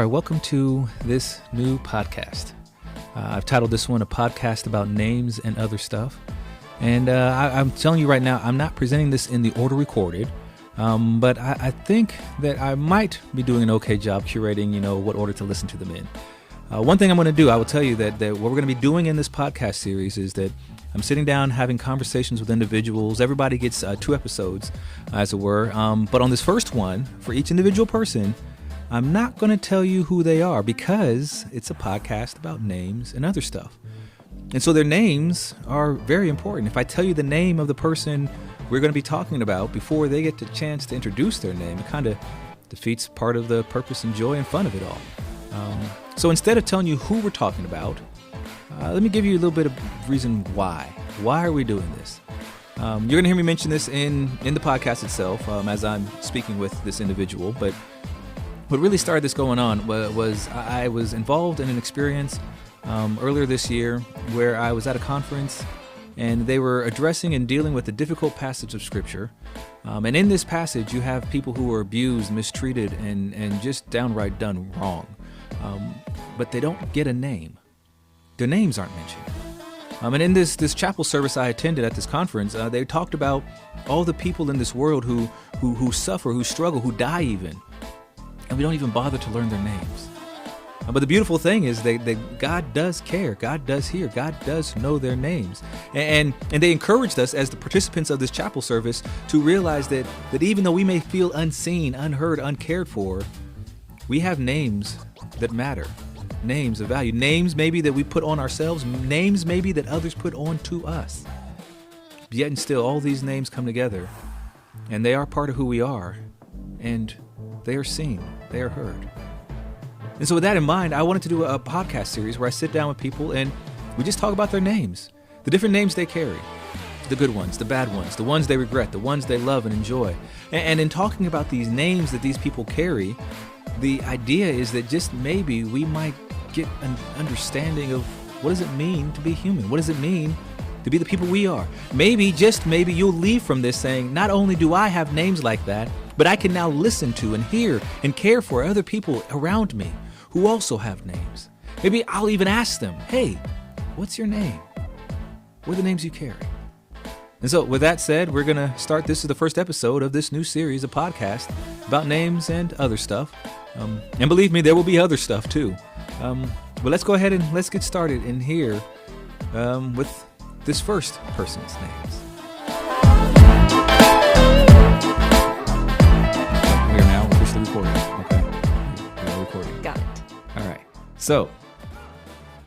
right, welcome to this new podcast. I've titled this one A Podcast About Names and Other Stuff. And I'm telling you right now, I'm not presenting this in the order recorded, but I think that I might be doing an okay job curating, what order to listen to them in. One thing I'm going to do, I will tell you that what we're going to be doing in this podcast series is that I'm sitting down having conversations with individuals. Everybody gets 2 episodes, as it were. But on this first one, for each individual person, I'm not going to tell you who they are because it's a podcast about names and other stuff. And so their names are very important. If I tell you the name of the person we're going to be talking about before they get the chance to introduce their name, it kind of defeats part of the purpose and joy and fun of it all. So instead of telling you who we're talking about, let me give you a little bit of reason why. Why are we doing this? You're going to hear me mention this in the podcast itself as I'm speaking with this individual. But what really started this going on was I was involved in an experience earlier this year where I was at a conference and they were addressing and dealing with a difficult passage of Scripture. And in this passage, you have people who are abused, mistreated, and just downright done wrong. But they don't get a name. Their names aren't mentioned. And in this chapel service I attended at this conference, they talked about all the people in this world who suffer, who struggle, who die even. And we don't even bother to learn their names. But the beautiful thing is that God does care. God does hear. God does know their names. And they encouraged us as the participants of this chapel service to realize that even though we may feel unseen, unheard, uncared for, we have names that matter. Names of value. Names maybe that we put on ourselves. Names maybe that others put on to us. Yet and still, all these names come together. And they are part of who we are. And they are seen. They are heard. And so with that in mind, I wanted to do a podcast series where I sit down with people and we just talk about their names. The different names they carry. The good ones, the bad ones, the ones they regret, the ones they love and enjoy. And in talking about these names that these people carry, the idea is that just maybe we might get an understanding of what does it mean to be human? What does it mean to be the people we are? Maybe, just maybe, you'll leave from this saying, not only do I have names like that, but I can now listen to and hear and care for other people around me who also have names. Maybe I'll even ask them, hey, what's your name? What are the names you carry? And so with that said, we're going to start. This is the first episode of this new series, a podcast about names and other stuff. And believe me, there will be other stuff too. But let's go ahead and let's get started in here with this first person's names. We are now officially recording. Okay. We are recording. Got it. All right. So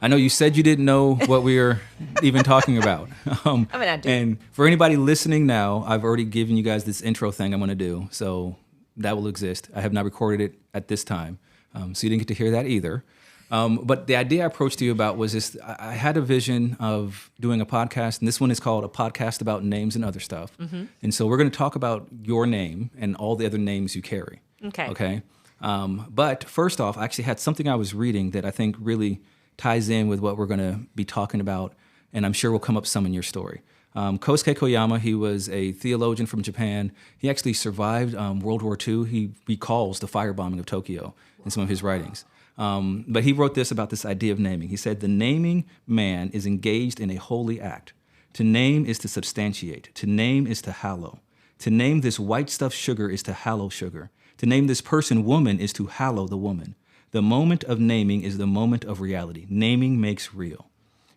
I know you said you didn't know what we were even talking about. I do. And for anybody listening now, I've already given you guys this intro thing I'm going to do. So that will exist. I have not recorded it at this time. So you didn't get to hear that either. But the idea I approached you about was this. I had a vision of doing a podcast, and this one is called A Podcast About Names and Other Stuff. Mm-hmm. And so we're going to talk about your name and all the other names you carry. Okay. But first off, I actually had something I was reading that I think really ties in with what we're going to be talking about, and I'm sure will come up some in your story. Kosuke Koyama, he was a theologian from Japan. He actually survived World War II. He recalls the firebombing of Tokyo in some of his writings. But he wrote this about this idea of naming. He said, the naming man is engaged in a holy act. To name is to substantiate. To name is to hallow. To name this white stuffed sugar is to hallow sugar. To name this person woman is to hallow the woman. The moment of naming is the moment of reality. Naming makes real.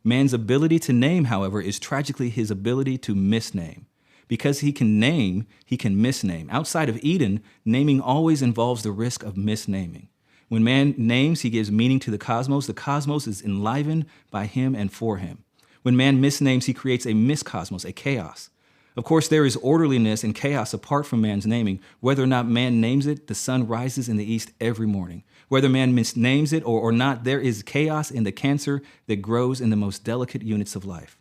Man's ability to name, however, is tragically his ability to misname. Because he can name, he can misname. Outside of Eden, naming always involves the risk of misnaming. When man names, he gives meaning to the cosmos. The cosmos is enlivened by him and for him. When man misnames, he creates a miscosmos, a chaos. Of course, there is orderliness and chaos apart from man's naming. Whether or not man names it, the sun rises in the east every morning. Whether man misnames it or not, there is chaos in the cancer that grows in the most delicate units of life.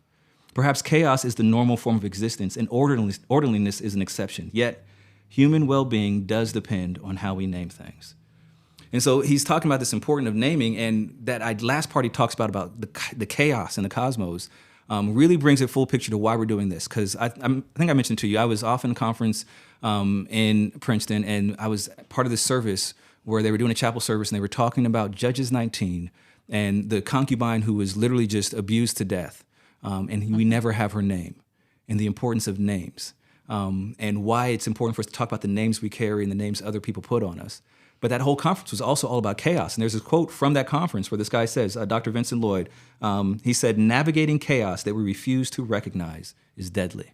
Perhaps chaos is the normal form of existence, and orderliness is an exception. Yet, human well-being does depend on how we name things. And so he's talking about this importance of naming, and that last part he talks about the chaos in the cosmos really brings a full picture to why we're doing this. Because I think I mentioned to you, I was off in a conference in Princeton, and I was part of this service where they were doing a chapel service and they were talking about Judges 19 and the concubine who was literally just abused to death. And we never have her name, and the importance of names, and why it's important for us to talk about the names we carry and the names other people put on us. But that whole conference was also all about chaos. And there's this quote from that conference where this guy says, Dr. Vincent Lloyd, he said, navigating chaos that we refuse to recognize is deadly.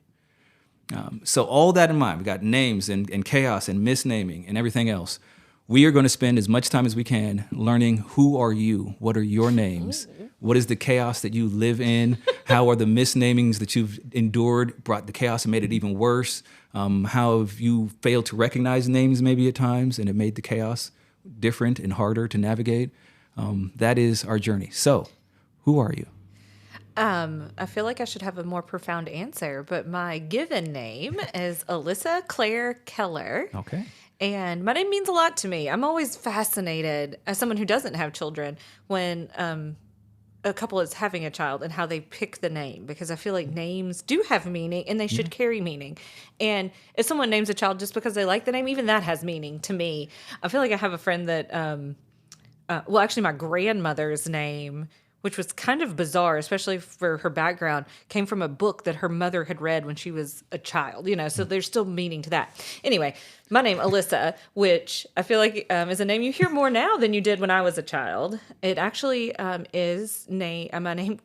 So all that in mind, we got names and chaos and misnaming and everything else. We are going to spend as much time as we can learning who are you, what are your names, what is the chaos that you live in, how are the misnamings that you've endured brought the chaos and made it even worse, how have you failed to recognize names maybe at times and it made the chaos different and harder to navigate. That is our journey. So, who are you? I feel like I should have a more profound answer, but my given name is Alyssa Claire Keller. Okay. And my name means a lot to me. I'm always fascinated, as someone who doesn't have children, when a couple is having a child and how they pick the name, because I feel like names do have meaning and they should carry meaning. And if someone names a child just because they like the name, even that has meaning to me. I feel like I have a friend that, actually my grandmother's name, which was kind of bizarre, especially for her background, came from a book that her mother had read when she was a child, so there's still meaning to that. Anyway, my name, Alyssa, which I feel like is a name you hear more now than you did when I was a child. It actually my name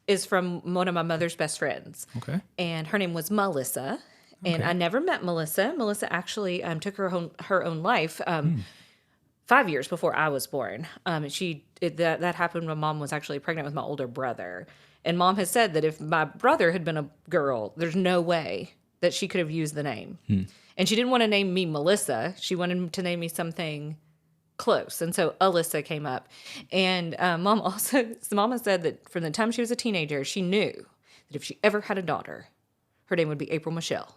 is from one of my mother's best friends. Okay. And her name was Melissa. Okay. And I never met Melissa. Melissa actually took her own life 5 years before I was born. That happened when Mom was actually pregnant with my older brother. And Mom has said that if my brother had been a girl, there's no way that she could have used the name. And she didn't want to name me Melissa. She wanted to name me something close. And so Alyssa came up. And Mom has said that from the time she was a teenager, she knew that if she ever had a daughter, her name would be April Michelle.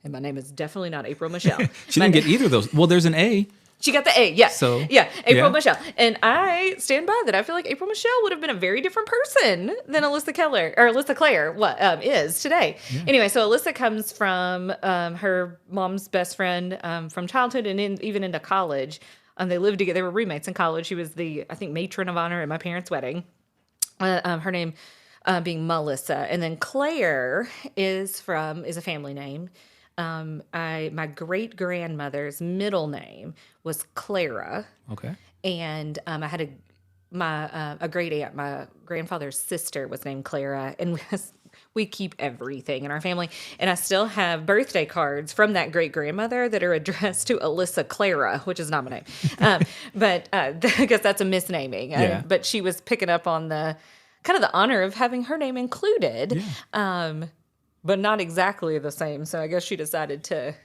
And my name is definitely not April Michelle. She didn't get either of those. Well, there's an A. She got the A, yeah. So, April Michelle. And I stand by that. I feel like April Michelle would have been a very different person than Alyssa Claire is today. Yeah. Anyway, so Alyssa comes from her mom's best friend from childhood and even into college. They lived together. They were roommates in college. She was the, I think, matron of honor at my parents' wedding. Her name being Melissa. And then Claire is a family name. My great grandmother's middle name was Clara. Okay. And I had a great aunt. My grandfather's sister was named Clara, and we keep everything in our family. And I still have birthday cards from that great grandmother that are addressed to Alyssa Clara, which is not my name. But I guess that's a misnaming. Yeah. But she was picking up on the kind of the honor of having her name included. Yeah. But not exactly the same. So I guess she decided to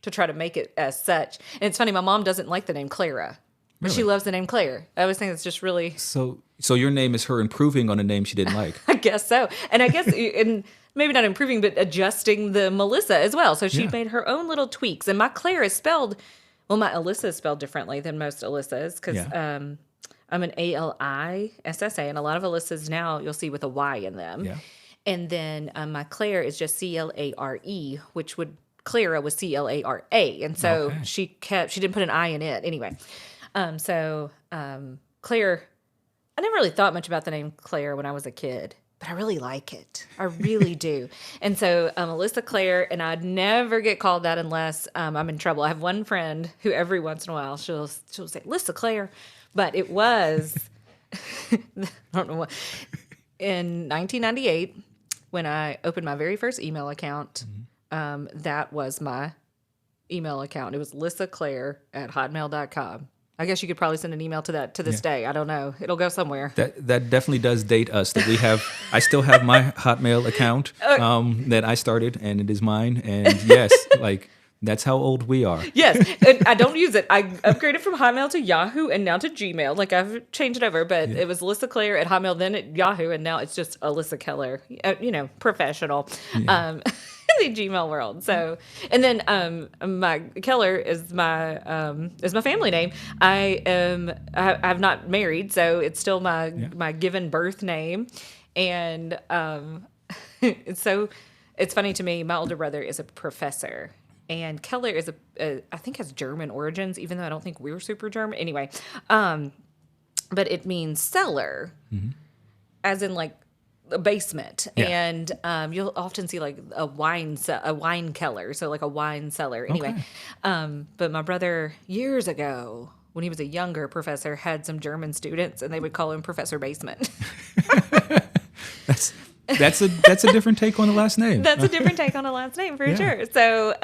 try to make it as such. And it's funny, my mom doesn't like the name Clara. But she loves the name Claire. I always think it's just really... So your name is her improving on a name she didn't like. I guess so. And I guess, and maybe not improving, but adjusting the Melissa as well. So she made her own little tweaks. And my Claire is spelled... Well, my Alyssa is spelled differently than most Alyssas. Because I'm an ALISSA. And a lot of Alyssas now you'll see with a Y in them. Yeah. And then my Claire is just Clare, which Clara was Clara. And so she didn't put an I in it. Anyway, Claire, I never really thought much about the name Claire when I was a kid, but I really like it. I really do. And so Alyssa Claire, and I'd never get called that unless I'm in trouble. I have one friend who every once in a while she'll say, Alyssa Claire. But it was, I don't know what, in 1998, when I opened my very first email account, that was my email account. It was lissaclaire@hotmail.com. I guess you could probably send an email to that to this day. I don't know. It'll go somewhere. That definitely does date us. That we have. I still have my Hotmail account that I started, and it is mine. And yes, that's how old we are. Yes, and I don't use it. I upgraded from Hotmail to Yahoo and now to Gmail. I've changed it over, but it was Alyssa Claire at Hotmail, then at Yahoo, and now it's just Alyssa Keller. Professional. Yeah. In the Gmail world. So, and then my Keller is my family name. I'm not married, so it's still my given birth name, and it's funny to me. My older brother is a professor. And Keller is I think has German origins, even though I don't think we're super German. Anyway, but it means cellar, as in like a basement. Yeah. And you'll often see like a wine cellar, so like a wine cellar. Anyway, but my brother years ago, when he was a younger professor, had some German students, and they would call him Professor Basement. That's a different take on the last name. That's a different take on a last name for sure. So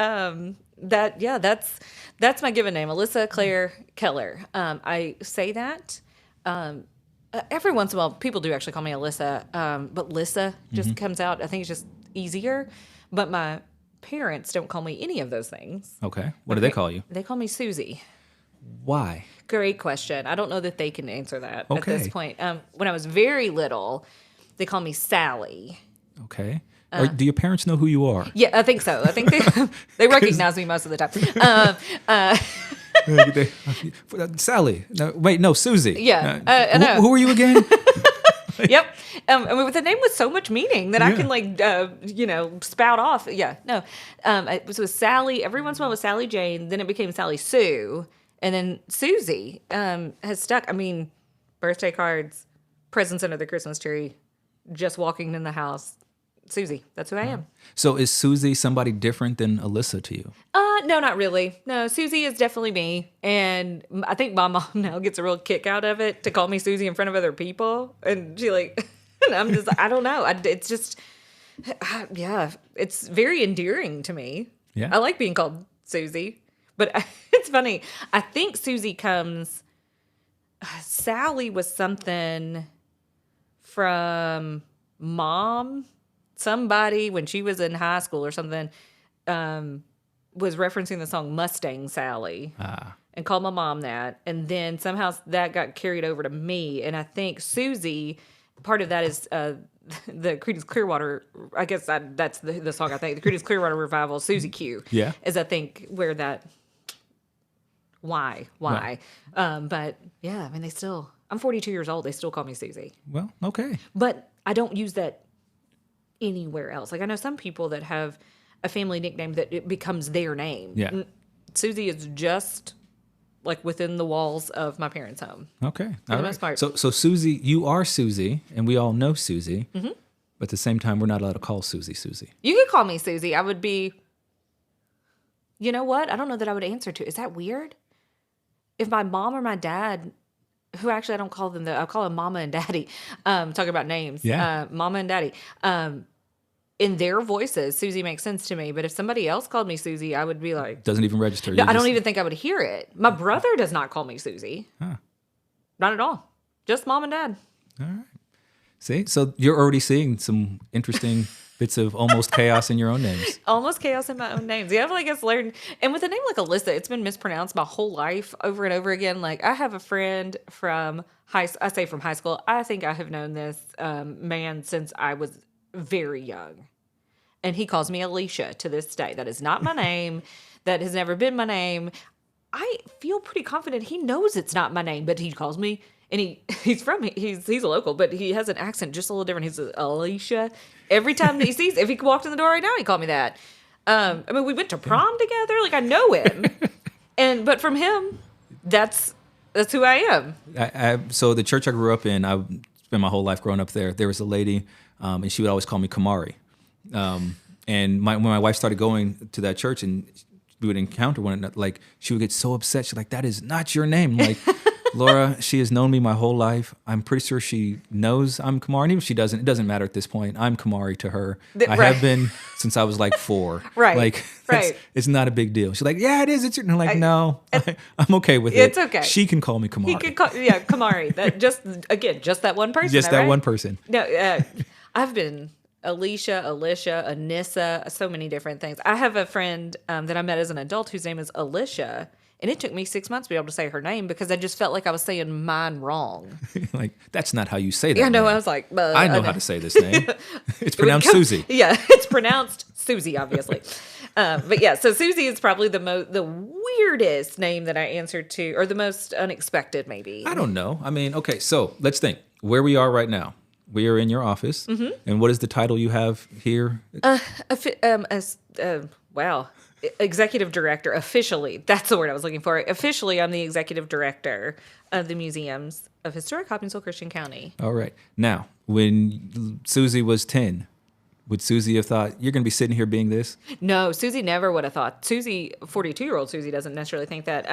that's my given name, Alyssa Claire Keller. I say that every once in a while. People do actually call me Alyssa, but Lissa just comes out. I think it's just easier. But my parents don't call me any of those things. Okay. What do they call you? They call me Susie. Why? Great question. I don't know that they can answer that at Okay. this point. When I was very little, they call me Sally. Okay. Or do your parents know who you are? Yeah, I think so. I think they recognize me most of the time. Sally. No, wait, no, Susie. Yeah, I know. Who are you again? Yep. I mean, with a name with so much meaning that I can spout off. Yeah, no. It was Sally. Every once in a while it was Sally Jane. Then it became Sally Sue. And then Susie has stuck. I mean, birthday cards, presents under the Christmas tree, just walking in the house. Susie, that's who I am. So is Susie somebody different than Alyssa to you? No, not really. No, Susie is definitely me. And I think my mom now gets a real kick out of it to call me Susie in front of other people. And she and I'm just, I don't know. It's just, it's very endearing to me. Yeah. I like being called Susie. But it's funny. I think Susie comes, Sally was something from mom. Somebody, when she was in high school or something, was referencing the song Mustang Sally and called my mom that. And then somehow that got carried over to me. And I think Susie, part of that is the Creedence Clearwater, I guess that's the song I think. The Creedence Clearwater Revival, Susie Q. Yeah. Is I think where that, why. Right. But yeah, I mean, I'm 42 years old. They still call me Susie. Well, okay. But I don't use that anywhere else. Like I know some people that have a family nickname that it becomes their name. Yeah. Susie is just like within the walls of my parents' home. Okay. For the most part. So Susie, you are Susie, and we all know Susie. Mm-hmm. But at the same time, we're not allowed to call Susie Susie. You could call me Susie. I would be, you know what? I don't know that I would answer to. Is that weird? If my mom or my dad, who actually I don't call them, I call them Mama and Daddy, talking about names. Yeah. Mama and Daddy. In their voices, Susie makes sense to me. But if somebody else called me Susie, I would be like... Doesn't even register. No, I don't even think I would hear it. My brother does not call me Susie. Huh. Not at all. Just mom and dad. All right. See? So you're already seeing some interesting bits of almost chaos in your own names. Almost chaos in my own names. Yeah, I guess learned. And with a name like Alyssa, it's been mispronounced my whole life over and over again. Like I have a friend from high school. I think I have known this man since I was very young. And he calls me Alicia to this day. That is not my name. That has never been my name. I feel pretty confident he knows it's not my name, but he calls me, and he's a local, but he has an accent just a little different. He's Alicia. Every time he sees, if he walked in the door right now, he called me that. I mean, we went to prom together. Like I know him, but from him, that's who I am. So the church I grew up in, I spent my whole life growing up there. There was a lady, and she would always call me Kamari. And when my wife started going to that church and we would encounter one another, like she would get so upset. She's like, "That is not your name." I'm like, Laura, she has known me my whole life. I'm pretty sure she knows I'm Kamari. And even if she doesn't, it doesn't matter at this point. I'm Kamari to her. I have been since I was like 4. Right. Like, right. It's not a big deal. She's like, "Yeah, it is." And I'm like, "No, I'm okay with it. It's okay. She can call me Kamari." He could call, Kamari. That just that one person. Just that right? one person. No, I've been Alicia, Anissa, so many different things. I have a friend that I met as an adult whose name is Alicia, and it took me 6 months to be able to say her name because I just felt like I was saying mine wrong. Like, that's not how you say that. Yeah, no, name. I was like, I know how to say this name. It's pronounced Susie. Yeah, it's pronounced Susie, obviously. But yeah, so Susie is probably the weirdest name that I answered to, or the most unexpected, maybe. I don't know. I mean, okay, so let's think where we are right now. We are in your office, and what is the title you have here? Wow. executive director officially. That's the word I was looking for. Officially, I'm the executive director of the museums of historic Hopkinsville Christian County. All right. Now, when Susie was 10, would Susie have thought, you're going to be sitting here being this? No, Susie never would have thought. 42-year-old Susie doesn't necessarily think that.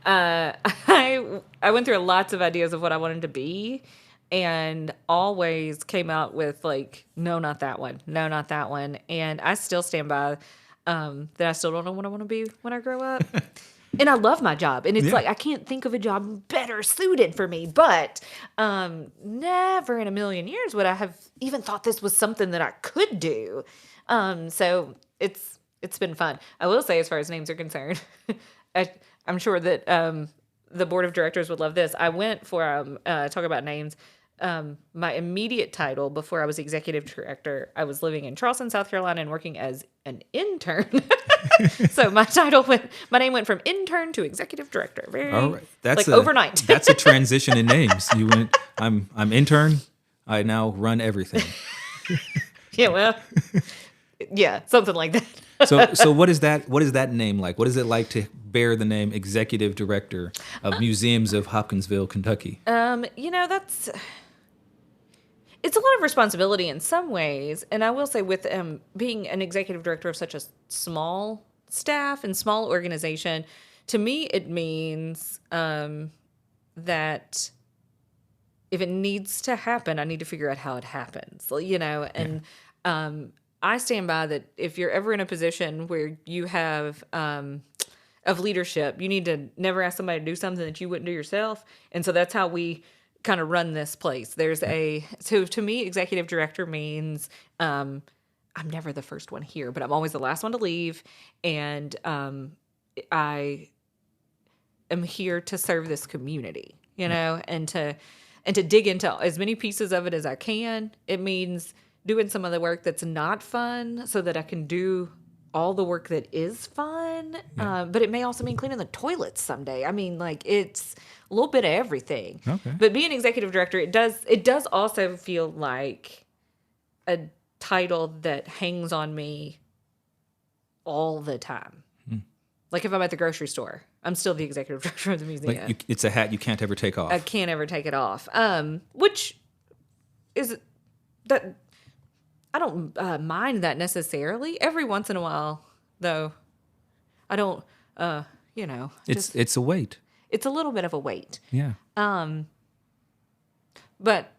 I went through lots of ideas of what I wanted to be, and always came out with like, no, not that one. No, not that one. And I still stand by that I still don't know what I want to be when I grow up. And I love my job. And it's like, I can't think of a job better suited for me. But never in a million years would I have even thought this was something that I could do. So it's been fun. I will say, as far as names are concerned, I'm sure that the board of directors would love this. I went for talk about names. My immediate title before I was executive director, I was living in Charleston, South Carolina, and working as an intern. So my name went from intern to executive director. All right. That's overnight. That's a transition in names. You went, I'm intern. I now run everything. Yeah, well, yeah, something like that. So what is that name like? What is it like to bear the name executive director of Museums of Hopkinsville, Kentucky? It's a lot of responsibility in some ways. And I will say, with being an executive director of such a small staff and small organization, to me, it means that if it needs to happen, I need to figure out how it happens, and I stand by that. If you're ever in a position where you have of leadership, you need to never ask somebody to do something that you wouldn't do yourself. And so that's how we kind of run this place. So to me, executive director means I'm never the first one here, but I'm always the last one to leave. And I am here to serve this community, and to dig into as many pieces of it as I can. It means doing some of the work that's not fun so that I can do all the work that is fun. Yeah. But it may also mean cleaning the toilets someday. I mean, like, it's a little bit of everything. Okay. But being executive director, it does also feel like a title that hangs on me all the time. Like if I'm at the grocery store, I'm still the executive director of the museum. Like it's a hat you can't ever take off. I can't ever take it off. Which is that I don't mind that necessarily. Every once in a while, though, I don't. It's a weight. It's a little bit of a weight. Yeah. But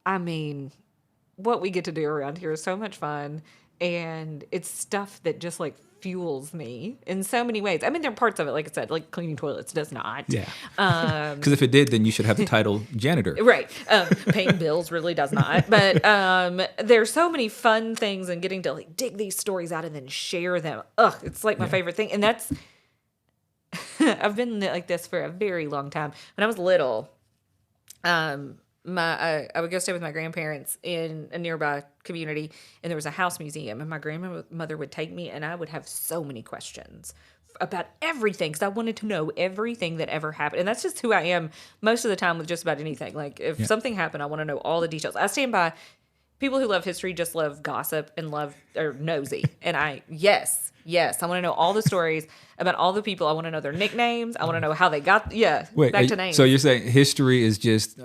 I mean, what we get to do around here is so much fun, and it's stuff that just like fuels me in so many ways. I mean, there are parts of it, like I said, like cleaning toilets does not. Yeah. Because if it did, then you should have the title janitor. Right. Paying bills really does not. But there's so many fun things, and getting to like dig these stories out and then share them. It's like my favorite thing. And that's, I've been like this for a very long time. When I was little, I would go stay with my grandparents in a nearby community, and there was a house museum, and my grandmother would take me, and I would have so many questions about everything because I wanted to know everything that ever happened. And that's just who I am most of the time with just about anything. Like if something happened, I want to know all the details. I stand by people who love history just love gossip and are nosy. And yes, I want to know all the stories about all the people. I want to know their nicknames. I want to know how they got, back to names. So you're saying history is just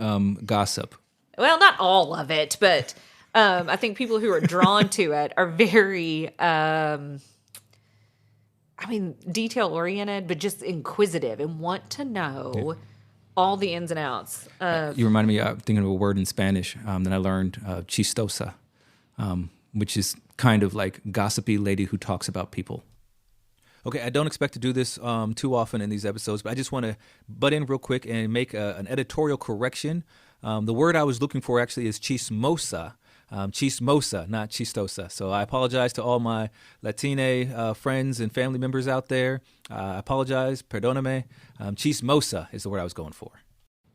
gossip? Well, not all of it, but I think people who are drawn to it are very, detail-oriented, but just inquisitive and want to know all the ins and outs. You reminded me, thinking of a word in Spanish that I learned, chistosa, which is kind of like gossipy lady who talks about people. Okay, I don't expect to do this too often in these episodes, but I just want to butt in real quick and make an editorial correction. The word I was looking for actually is chismosa. Chismosa, not chistosa. So I apologize to all my Latine friends and family members out there. I apologize, perdóname. Chismosa is the word I was going for.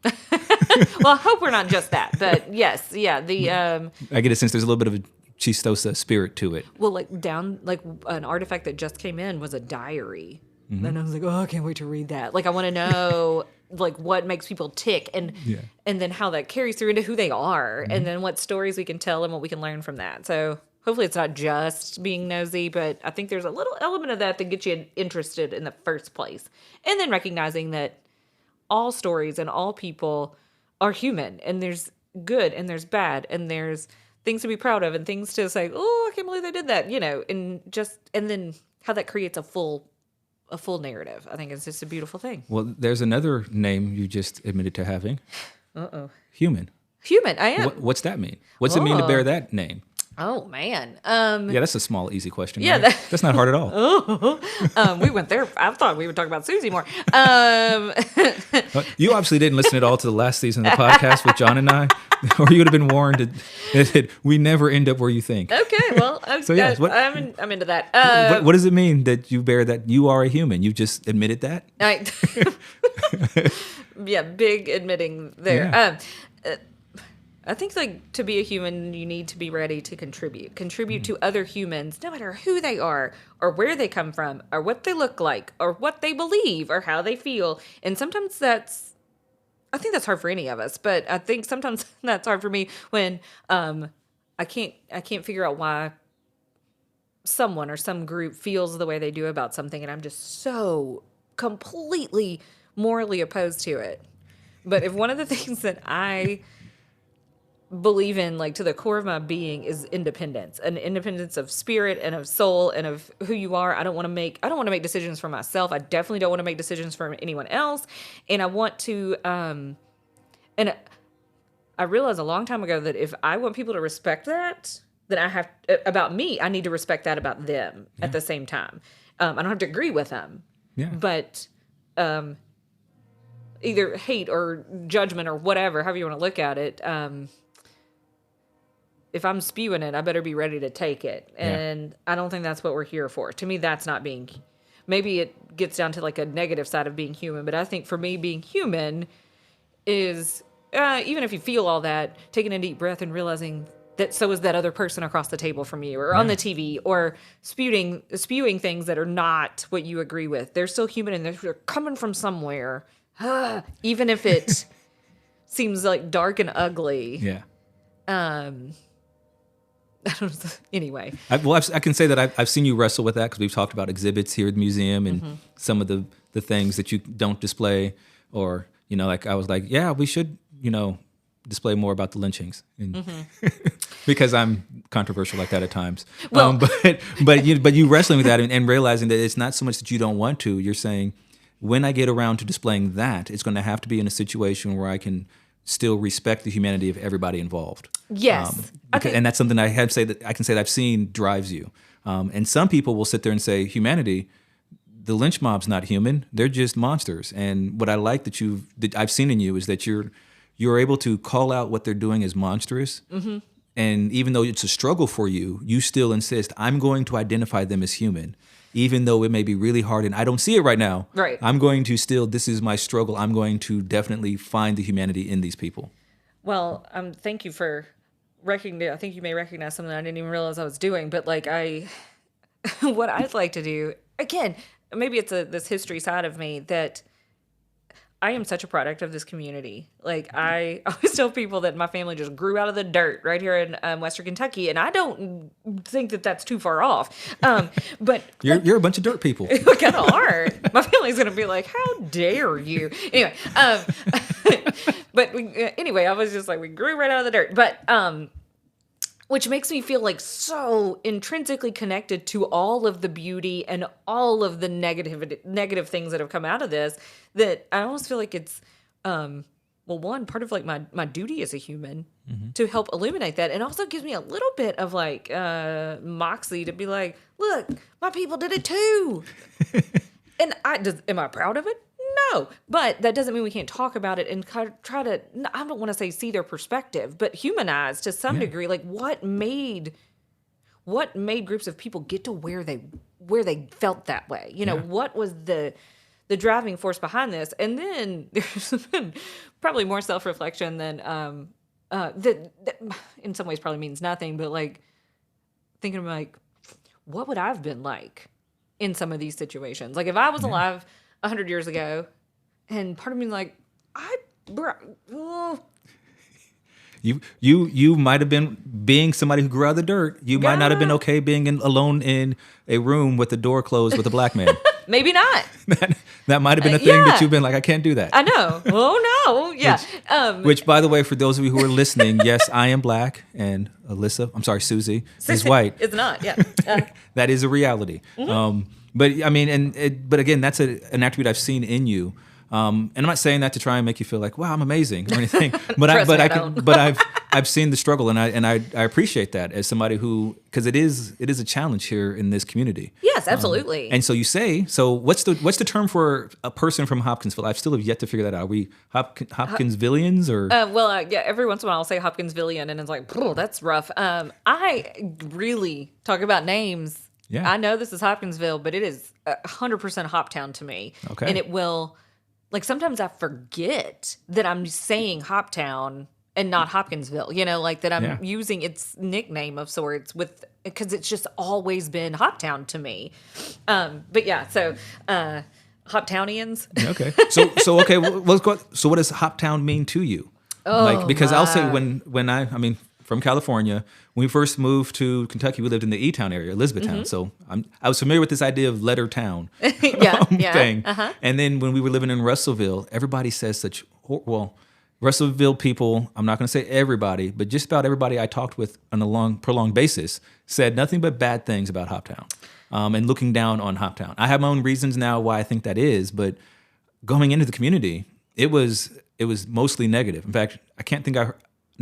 Well, I hope we're not just that, but yes, I get a sense there's a little bit of a chistosa spirit to it. Well, an artifact that just came in was a diary. Mm-hmm. And I was like, I can't wait to read that. Like, I want to know like what makes people tick and then how that carries through into who they are, and then what stories we can tell and what we can learn from that. So hopefully it's not just being nosy, but I think there's a little element of that gets you interested in the first place. And then recognizing that all stories and all people are human, and there's good and there's bad, and there's things to be proud of and things to say, oh, I can't believe they did that, and then how that creates a full narrative. I think it's just a beautiful thing. Well, there's another name you just admitted to having. Human. Human, I am. What's that mean? What's it mean to bear that name? Oh man. Yeah, that's a small, easy question. Yeah, right? That's not hard at all. We went there. I thought we would talk about Susie more. You obviously didn't listen at all to the last season of the podcast with John and I, or you would have been warned that we never end up where you think. Okay, well, So, yeah, I'm into that. What does it mean that you bear that you are a human? You just admitted that? Yeah, big admitting there. Yeah. I think like to be a human, you need to be ready to contribute to other humans, no matter who they are or where they come from or what they look like or what they believe or how they feel. And sometimes I think that's hard for any of us, but I think sometimes that's hard for me when I can't figure out why someone or some group feels the way they do about something, and I'm just so completely morally opposed to it. But if one of the things that I believe in, like to the core of my being, is independence, an independence of spirit and of soul and of who you are. I don't want to make decisions for myself. I definitely don't want to make decisions for anyone else. And I want to, and I realized a long time ago that if I want people to respect that, then I have, about me, I need to respect that about them at the same time. I don't have to agree with them, but, either hate or judgment or whatever, however you want to look at it, if I'm spewing it, I better be ready to take it. And I don't think that's what we're here for. To me, that's not being, maybe it gets down to like a negative side of being human, but I think for me, being human is, even if you feel all that, taking a deep breath and realizing that so is that other person across the table from you or on the TV or spewing things that are not what you agree with. They're still human and they're coming from somewhere, even if it seems like dark and ugly. Yeah. I don't know. Anyway. I can say that I've seen you wrestle with that because we've talked about exhibits here at the museum and some of the things that you don't display, or, like I was like, yeah, we should, display more about the lynchings. And because I'm controversial like that at times. Well, but you wrestling with that and realizing that it's not so much that you don't want to. You're saying, when I get around to displaying that, it's going to have to be in a situation where I can still respect the humanity of everybody involved. Yes. And that's something I can say that I've seen drives you. And some people will sit there and say, humanity, the lynch mob's not human. They're just monsters. And what I like that I've seen in you is that you're able to call out what they're doing as monstrous. Mm-hmm. And even though it's a struggle for you, you still insist, I'm going to identify them as human. Even though it may be really hard and I don't see it right now, right. I'm going to still, this is my struggle. I'm going to definitely find the humanity in these people. Well, thank you for recognizing. I think you may recognize something I didn't even realize I was doing. But like what I'd like to do, again, maybe it's this history side of me that I am such a product of this community. Like I always tell people that my family just grew out of the dirt right here in Western Kentucky, and I don't think that that's too far off. But you're a bunch of dirt people. We kind of are. My family's gonna be like, "How dare you?" Anyway, but anyway, I was just like, we grew right out of the dirt, but which makes me feel like so intrinsically connected to all of the beauty and all of the negative things that have come out of this, that I almost feel like it's, one, part of like my duty as a human to help illuminate that. And also gives me a little bit of like moxie to be like, look, my people did it too. And am I proud of it? No, but that doesn't mean we can't talk about it and try to, I don't want to say see their perspective, but humanize to some degree, like what made groups of people get to where they felt that way? What was the driving force behind this? And then there's been probably more self-reflection than, that in some ways probably means nothing, but like thinking of like, what would I have been like in some of these situations? Like if I was alive 100 years ago, and part of me like, You might have been being somebody who grew out of the dirt. You might not have been okay being alone in a room with the door closed with a black man. Maybe not. That might have been a thing that you've been like, I can't do that. I know. Oh no. Yeah. Which, by the way, for those of you who are listening, yes, I am black, and Susie is white. It's not. Yeah. That is a reality. But I mean, but again, that's an attribute I've seen in you. And I'm not saying that to try and make you feel like, wow, I'm amazing or anything. But I've seen the struggle, and I appreciate that as somebody who, because it is a challenge here in this community. Yes, absolutely. And so what's the term for a person from Hopkinsville? I still have yet to figure that out. Are we Hopkinsvillians or? Yeah. Every once in a while I'll say Hopkinsvillian, and it's like, oh, that's rough. I really talk about names. Yeah. I know this is Hopkinsville, but it is 100% Hoptown to me. Okay. And it will. Like, sometimes I forget that I'm saying Hoptown and not Hopkinsville, like that I'm using its nickname of sorts because it's just always been Hoptown to me. But yeah, so Hoptownians. Okay. So okay, let's go. So what does Hoptown mean to you? Oh, because I'll say when I from California, when we first moved to Kentucky, we lived in the E-Town area, Elizabethtown. So I was familiar with this idea of letter town thing. Uh-huh. And then when we were living in Russellville, everybody says Russellville people, I'm not going to say everybody, but just about everybody I talked with on a prolonged basis said nothing but bad things about Hoptown and looking down on Hoptown. I have my own reasons now why I think that is, but going into the community, it was mostly negative. In fact,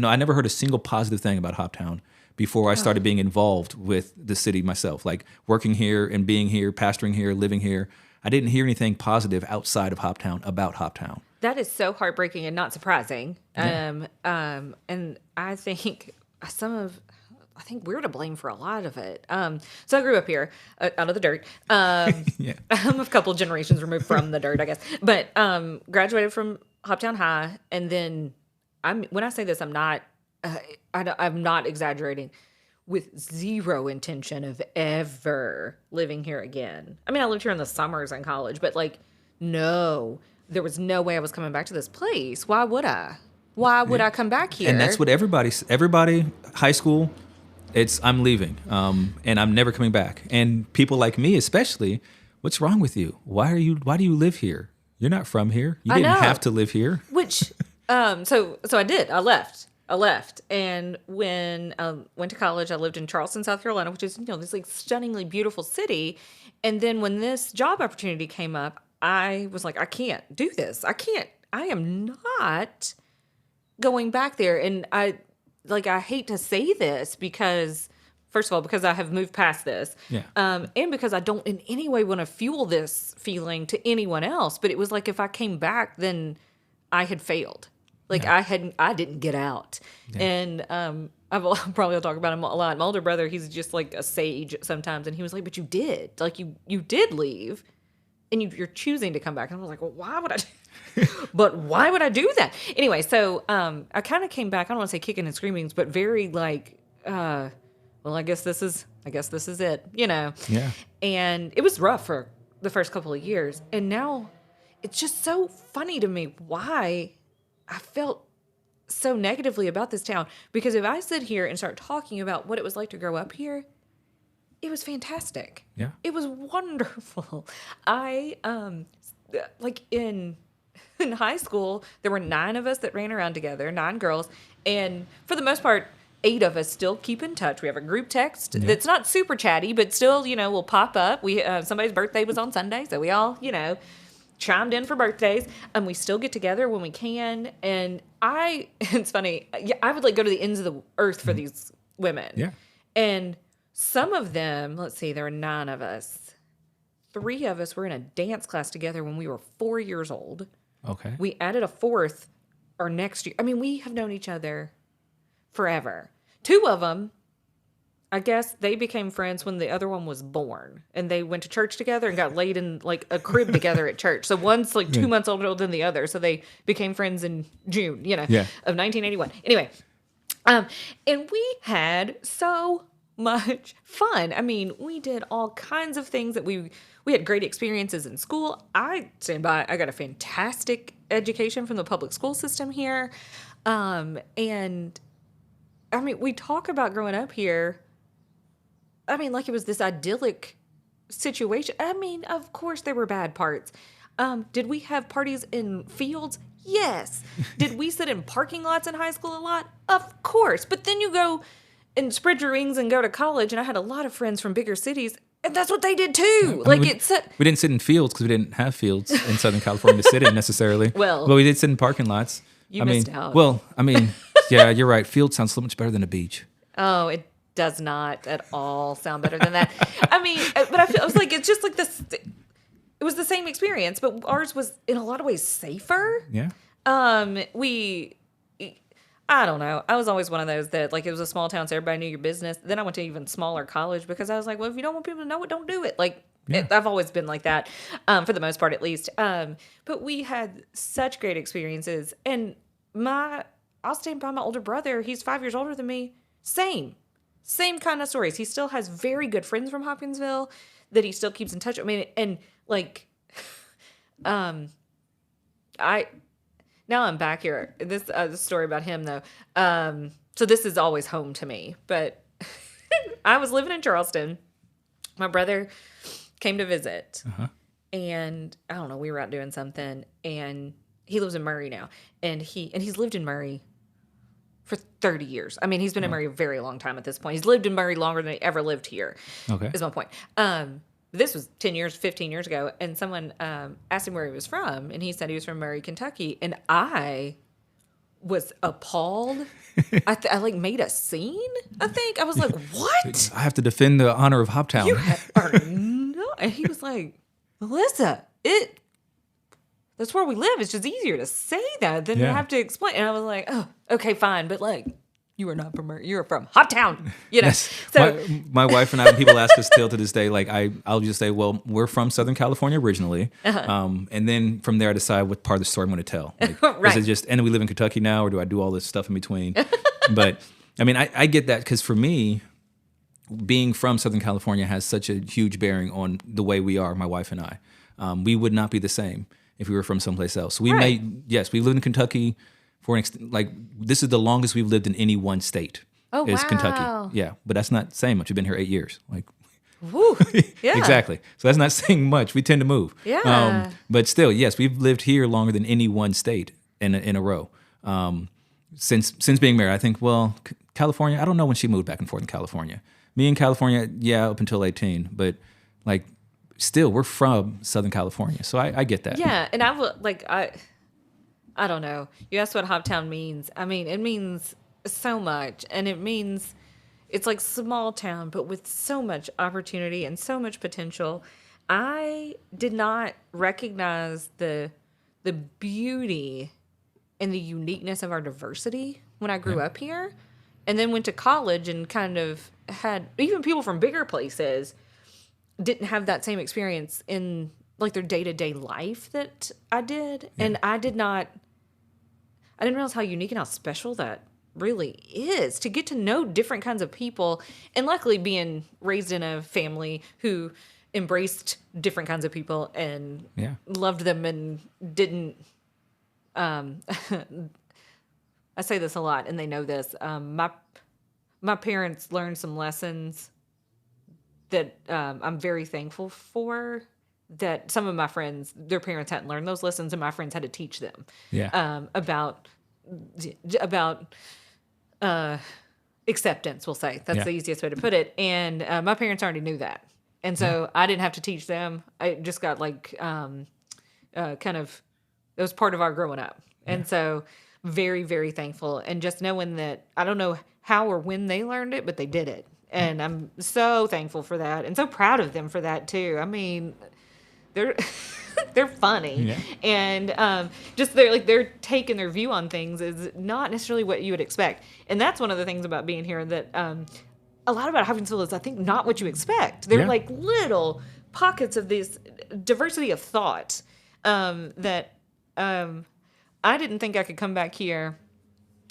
I never heard a single positive thing about Hoptown before I started being involved with the city myself, like working here and being here, pastoring here, living here. I didn't hear anything positive outside of Hoptown about Hoptown. That is so heartbreaking and not surprising. Yeah. And I think we're to blame for a lot of it. So I grew up here, out of the dirt. I'm a couple generations removed from the dirt, I guess. But graduated from Hoptown High, and then when I say this, I'm not exaggerating. With zero intention of ever living here again. I mean, I lived here in the summers in college, but no, there was no way I was coming back to this place. Why would I? Why would I come back here? And that's what everybody, high school, I'm leaving, and I'm never coming back. And people like me, especially, what's wrong with you? Why do you live here? You're not from here. You didn't have to live here. Which, so I did. I left. And when I went to college, I lived in Charleston, South Carolina, which is, this stunningly beautiful city. And then when this job opportunity came up, I was like, I can't do this. I am not going back there. And I hate to say this because, first of all, because I have moved past this. Yeah. And because I don't in any way want to fuel this feeling to anyone else. But it was like, if I came back, then I had failed. I didn't get out. Yeah. And I'll probably talk about him a lot. My older brother, he's just like a sage sometimes. And he was like, but you did. You did leave. And you're choosing to come back. And I was like, well, why would I? But why would I do that? Anyway, so I kind of came back. I don't want to say kicking and screaming, but very well, I guess this is it, Yeah. And it was rough for the first couple of years. And now it's just so funny to me why I felt so negatively about this town. Because if I sit here and start talking about what it was like to grow up here, it was fantastic. Yeah. It was wonderful. I, in high school, there were 9 of us that ran around together, 9 girls. And for the most part, 8 of us still keep in touch. We have a group text that's not super chatty, but still, we'll pop up. We somebody's birthday was on Sunday, so we all, chimed in for birthdays, and we still get together when we can. And it's funny, I would go to the ends of the earth for these women. Yeah. And some of them, let's see, there were 9 of us. 3 of us were in a dance class together when we were 4 years old. Okay. We added a 4th our next year. I mean, we have known each other forever. 2 of them, I guess they became friends when the other one was born, and they went to church together and got laid in a crib together at church. So one's 2 months older than the other. So they became friends in June, of 1981. Anyway, and we had so much fun. I mean, we did all kinds of things that we had great experiences in school. I stand by, I got a fantastic education from the public school system here. And I mean, we talk about growing up here. I mean, like it was this idyllic situation. I mean, of course there were bad parts. Did we have parties in fields? Yes. Did we sit in parking lots in high school a lot? Of course. But then you go and spread your wings and go to college, and I had a lot of friends from bigger cities, and that's what they did too. I mean, we didn't sit in fields because we didn't have fields in Southern California to sit in necessarily. Well, but we did sit in parking lots. You missed out. Well, I mean, yeah, you're right. Field sounds so much better than a beach. Oh, it does not at all sound better than that. I mean, but I was like, it's just like this. It was the same experience, but ours was in a lot of ways safer. Yeah. I don't know. I was always one of those that, like, it was a small town, so everybody knew your business. Then I went to even smaller college because I was like, well, if you don't want people to know it, don't do it. Like, I've always been like that, for the most part, at least. But we had such great experiences. And I'll stand by my older brother. He's 5 years older than me. Same kind of stories. He still has very good friends from Hopkinsville that he still keeps in touch. I mean, and like, now I'm back here. This story about him, though. So this is always home to me. But I was living in Charleston. My brother came to visit. And I don't know, we were out doing something. And he lives in Murray now. And he's lived in Murray for 30 years. I mean, he's been in Murray a very long time at this point. He's lived in Murray longer than he ever lived here. Okay. Is my point. This was 10 years, 15 years ago, and someone asked him where he was from, and he said he was from Murray, Kentucky, and I was appalled. I like made a scene, I think. I was like, what? I have to defend the honor of Hoptown. And he was like, Melissa, that's where we live. It's just easier to say that than to have to explain. And I was like, oh, okay, fine, but like, you are not from Murray. You're from Hoptown, you know. Yes. So my wife and I, when people ask us still to this day, like I'll just say, well, we're from Southern California originally, and then from there I decide what part of the story I'm going to tell. Like, right. Is it just, and we live in Kentucky now, or do I do all this stuff in between? But I mean, I get that because for me, being from Southern California has such a huge bearing on the way we are, my wife and I. We would not be the same if we were from someplace else. We we lived in Kentucky. This is the longest we've lived in any one state. Oh, is wow. Kentucky. Yeah, but that's not saying much. We've been here 8 years. Like, woo, yeah. Exactly. So that's not saying much. We tend to move. Yeah. But still, yes, we've lived here longer than any one state in a row. Since being married, I think, well, California, I don't know when she moved back and forth in California. Me in California, yeah, up until 18. But like, still, we're from Southern California. So I get that. Yeah, and I don't know. You asked what Hoptown means. I mean, it means so much. And it means it's like small town, but with so much opportunity and so much potential. I did not recognize the beauty and the uniqueness of our diversity when I grew up here. And then went to college and kind of had, even people from bigger places didn't have that same experience in like their day-to-day life that I did. Yeah. And I didn't realize how unique and how special that really is to get to know different kinds of people. And luckily being raised in a family who embraced different kinds of people and loved them and didn't, I say this a lot and they know this. My parents learned some lessons that I'm very thankful for, that some of my friends, their parents hadn't learned those lessons, and my friends had to teach them about acceptance, we'll say. That's the easiest way to put it. And my parents already knew that. And so I didn't have to teach them. I just got like kind of, it was part of our growing up. And so very, very thankful. And just knowing that, I don't know how or when they learned it, but they did it. And I'm so thankful for that and so proud of them for that too. I mean, they're funny, and just they're taking their view on things is not necessarily what you would expect. And that's one of the things about being here that a lot about Hopkinsville is, I think, not what you expect. They're like little pockets of this diversity of thought that I didn't think I could come back here.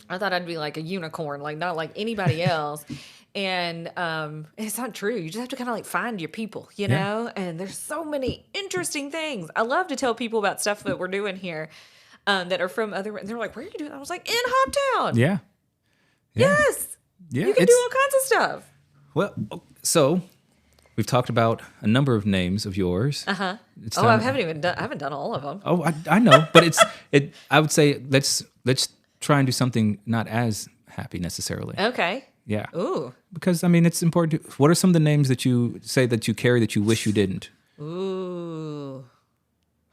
I thought I'd be like a unicorn, like not like anybody else. And it's not true. You just have to kind of like find your people, you know? And there's so many interesting things. I love to tell people about stuff that we're doing here that are from other, and they're like, where are you doing that? I was like, in Hoptown. Yeah. Yes. Yeah, You can do all kinds of stuff. Well, so we've talked about a number of names of yours. I haven't done all of them. Oh, I know, but I would say let's try and do something not as happy necessarily. Okay. Yeah. Ooh. Because I mean, it's important. What are some of the names that you say that you carry that you wish you didn't? Ooh.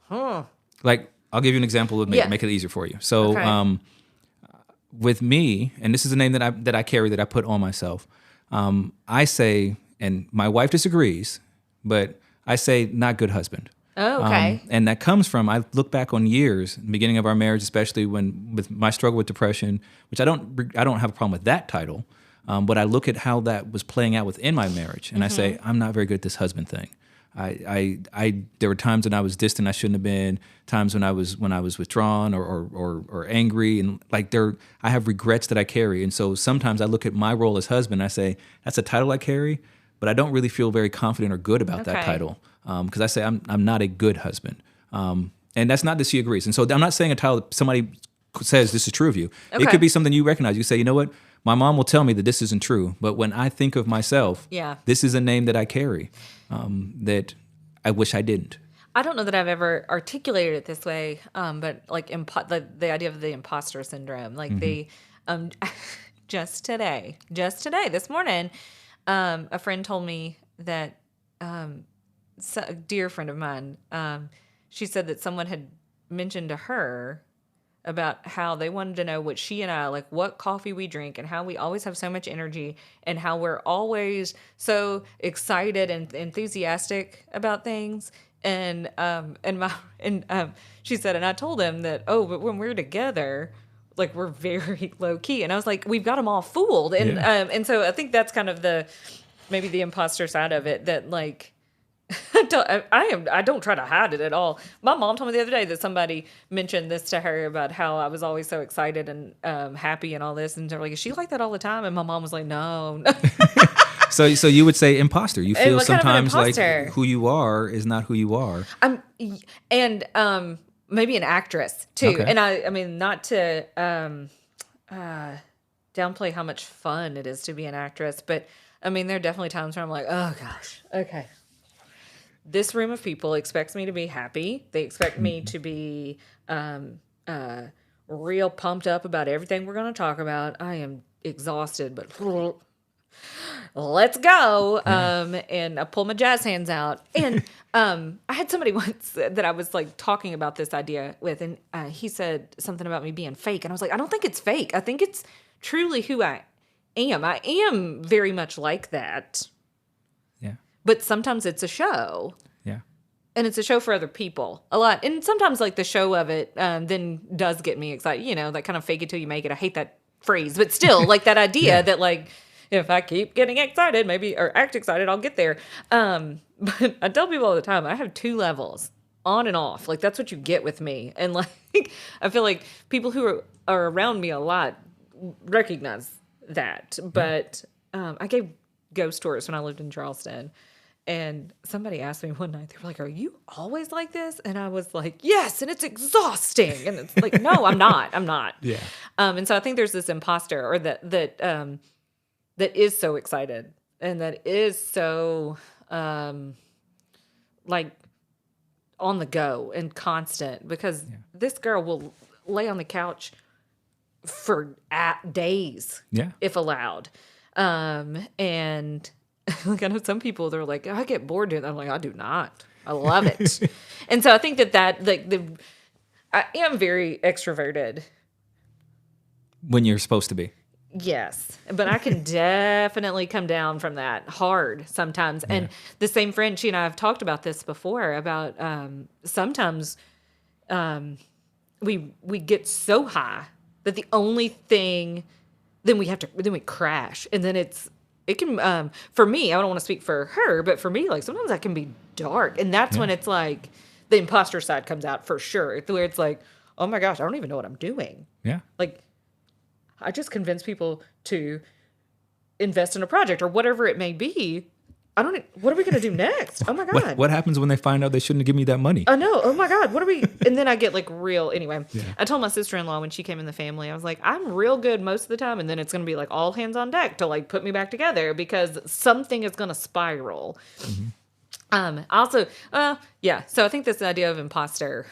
Huh. Like, I'll give you an example of make it easier for you. So, Okay. with me, and this is a name that I carry that I put on myself. I say, and my wife disagrees, but I say not good husband. Oh, okay. And that comes from, I look back on years, the beginning of our marriage, especially with my struggle with depression, which I don't have a problem with that title, but I look at how that was playing out within my marriage, and I say, I'm not very good at this husband thing. There were times when I was distant I shouldn't have been, times when I was withdrawn or angry, and I have regrets that I carry. And so sometimes I look at my role as husband, and I say, that's a title I carry, but I don't really feel very confident or good about that title. Because I say I'm not a good husband. And that's not that she agrees. And so I'm not saying a title that somebody says this is true of you. Okay. It could be something you recognize. You say, you know what? My mom will tell me that this isn't true, but when I think of myself, this is a name that I carry that I wish I didn't. I don't know that I've ever articulated it this way, but like the idea of the imposter syndrome, like the just today, this morning, a friend told me that a dear friend of mine, she said that someone had mentioned to her about how they wanted to know what she and I, like what coffee we drink and how we always have so much energy and how we're always so excited and enthusiastic about things. And she said, and I told him that, but when we're together, like we're very low key. And I was like, we've got them all fooled. And, and so I think that's kind of maybe the imposter side of it, that like, I don't try to hide it at all. My mom told me the other day that somebody mentioned this to her about how I was always so excited and happy and all this, and they're like, "Is she like that all the time?" And my mom was like, "No." So you would say imposter. You feel sometimes like who you are is not who you are. And maybe an actress too. Okay. And I mean, not to downplay how much fun it is to be an actress, but I mean, there are definitely times where I'm like, "Oh gosh, okay." This room of people expects me to be happy. They expect me to be real pumped up about everything we're going to talk about. I am exhausted, but let's go. And I pull my jazz hands out. And I had somebody once that I was like talking about this idea with, and he said something about me being fake. And I was like, I don't think it's fake. I think it's truly who I am. I am very much like that. But sometimes it's a show. Yeah. And it's a show for other people a lot. And sometimes like the show of it then does get me excited. You know, that kind of fake it till you make it. I hate that phrase. But still, like that idea that like if I keep getting excited, maybe, or act excited, I'll get there. But I tell people all the time, I have 2 levels, on and off. Like that's what you get with me. And like I feel like people who are around me a lot recognize that. But I gave ghost tours when I lived in Charleston. And somebody asked me one night, they were like, "Are you always like this?" And I was like, "Yes, and it's exhausting." And it's like, "No, I'm not." Yeah. And so I think there's this imposter, or that is so excited and that is so like on the go and constant, because this girl will lay on the couch for days, if allowed, and. Like I know some people, they're like, I get bored doing that. I'm like, I do not. I love it. And so I think that like I am very extroverted. When you're supposed to be. Yes. But I can definitely come down from that hard sometimes. Yeah. And the same friend, she and I have talked about this before, about sometimes we get so high that the only thing, then we crash. And then it can, for me, I don't want to speak for her, but for me, like sometimes that can be dark. And that's when it's like the imposter side comes out for sure. Where it's like, oh my gosh, I don't even know what I'm doing. Yeah. Like I just convince people to invest in a project or whatever it may be. what are we going to do next? Oh my God. What happens when they find out they shouldn't have given me that money? I know. Oh my God. What are we? And then I get like real. Anyway, I told my sister-in-law when she came in the family, I was like, I'm real good most of the time. And then it's going to be like all hands on deck to like put me back together because something is going to spiral. Also, so I think this idea of imposter,